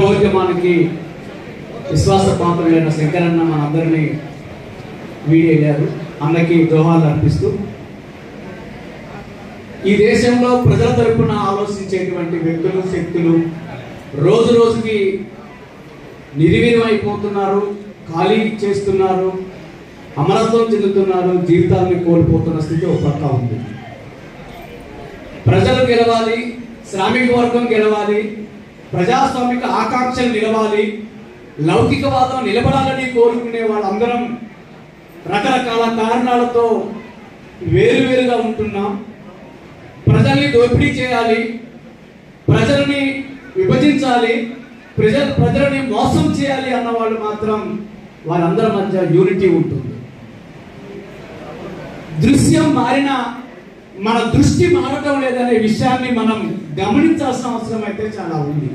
ప్రజోద్యమానికి విశ్వాసపాత్రులైన శంకరన్న మనందరినీ వీడేయారు. అన్నకి జోహార్లు అర్పిస్తూ ఈ దేశంలో ప్రజల తరపున ఆలోచించేటువంటి వ్యక్తులు శక్తులు రోజు రోజుకి నిర్వీర్యమైపోతున్నారు, ఖాళీ చేస్తున్నారు, అమరత్వం చెందుతున్నారు, జీవితాన్ని కోల్పోతున్న స్థితి ఒక పక్క ఉంది. ప్రజలు గెలవాలి, శ్రామిక వర్గం గెలవాలి, ప్రజాస్వామిక ఆకాంక్షలు నిలవాలి, లౌకికవాదం నిలబడాలని కోరుకునే వాళ్ళందరం రకరకాల కారణాలతో వేరువేరుగా ఉంటున్నాం. ప్రజల్ని దోపిడీ చేయాలి, ప్రజల్ని విభజించాలి, ప్రజలని మోసం చేయాలి అన్న వాళ్ళు మాత్రం వారందరి మధ్య యూనిటీ ఉంటుంది. దృశ్యం మారిన మన దృష్టి మారటం లేదనే విషయాన్ని మనం గమనించాల్సిన అవసరం అయితే చాలా ఉంది.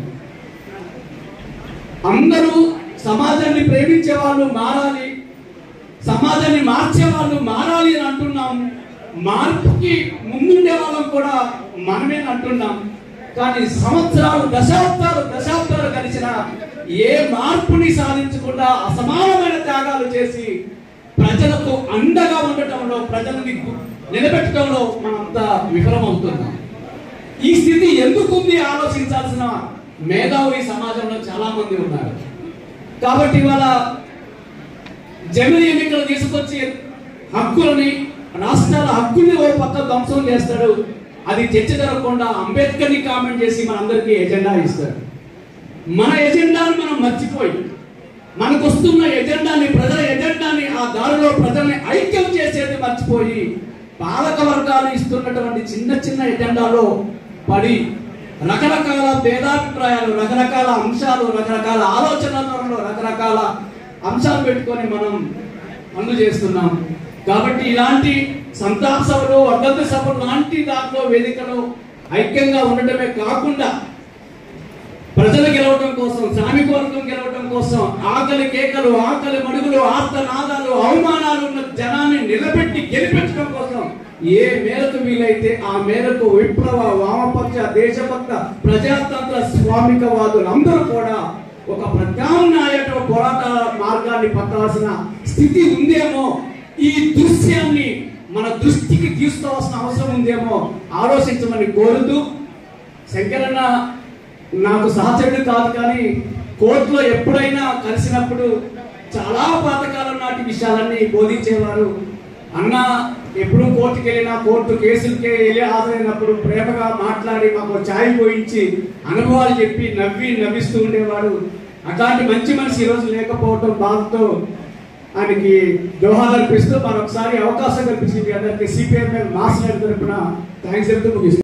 అందరూ సమాజాన్ని ప్రేమించే వాళ్ళు మారాలి, సమాజాన్ని మార్చే వాళ్ళు మారాలి అని అంటున్నాం. మార్పుకి ముందుండే వాళ్ళం కూడా మనమే అంటున్నాం. కానీ సంవత్సరాలు దశాబ్దాలు కలిసిన ఏ మార్పుని సాధించకుండా అసమానమైన త్యాగాలు చేసి ప్రజలకు అండగా ఉండటంలో, ప్రజల్ని నిలబెట్టడంలో మనంతా విఫలమవుతున్నాం. ఈ స్థితి ఎందుకుంది ఆలోచించాల్సిన మేధావి సమాజంలో చాలా మంది ఉన్నారు. కాబట్టి ఇవాళ జమిలి ఎన్నికలు తీసుకొచ్చి హక్కులని, రాష్ట్రాల హక్కుల్ని ఓ పక్క ధ్వంసం చేస్తాడు. అది చర్చ జరగకుండా అంబేద్కర్ని కామెంట్ చేసి మనందరికీ ఎజెండా ఇస్తాడు. మన ఎజెండాను మనం మర్చిపోయి మనకు వస్తున్న ఎజెండాని, ప్రజల ఎజెండాని, ఆ దారిలో ప్రజల్ని ఐక్యం చేసేది మర్చిపోయి పాలక వర్గాలు ఇస్తున్నటువంటి చిన్న చిన్న ఎజెండాలో పడి రకరకాల భేదాభిప్రాయాలు, రకరకాల అంశాలు, రకరకాల ఆలోచనలలో రకరకాల అంశాలు పెట్టుకొని మనం పనులు చేస్తున్నాం. కాబట్టి ఇలాంటి సంతాప సభలు, వర్ధంతి సభలు లాంటి దాంట్లో వేదికలు ఐక్యంగా ఉండటమే కాకుండా ప్రజలు గెలవడం కోసం, శ్రామిక వర్గం గెలవడం కోసం ఆకలి కేకలు, ఆకలి మడుగులు, ఆర్తనాదాలు, అవమానాలు ఉన్న జనాన్ని నిలబెట్టి గెలిపించడం కోసం ఏ మేరకు వీలైతే ఆ మేరకు విప్లవ, వామపక్ష, దేశభక్త, ప్రజాతంత్ర స్వామికవాదులు అందరూ కూడా ఒక ప్రత్యామ్నాయ పోరాట మార్గాన్ని పట్టాల్సిన స్థితి ఉందేమో, ఈ దృశ్యాన్ని మన దృష్టికి తీసుకోవాల్సిన అవసరం ఉందేమో ఆలోచించమని కోరుతూ, శంకరన్న నాకు సహచరుడు కాదు కానీ కోర్టులో ఎప్పుడైనా కలిసినప్పుడు చాలా పాతకాలం నాటి విషయాలన్నీ బోధించేవారు. అన్న ఎప్పుడు కోర్టుకి వెళ్ళినా, కోర్టు కేసులకే వెళ్ళి హాజరైనప్పుడు ప్రేమగా మాట్లాడి మాకు ఛాయ్ పోయించి అనుభవాలు చెప్పి నవ్విస్తూ ఉండేవాడు. అట్లాంటి మంచి మనిషి ఈరోజు లేకపోవటం బాధతో ఆయనకి జోహార్లు అర్పిస్తూ మరొకసారి అవకాశం కల్పించింది అందరికి సిపిఎంఎల్ మాస్ తరపున థ్యాంక్స్ చెప్తూ ముగిస్తుంది.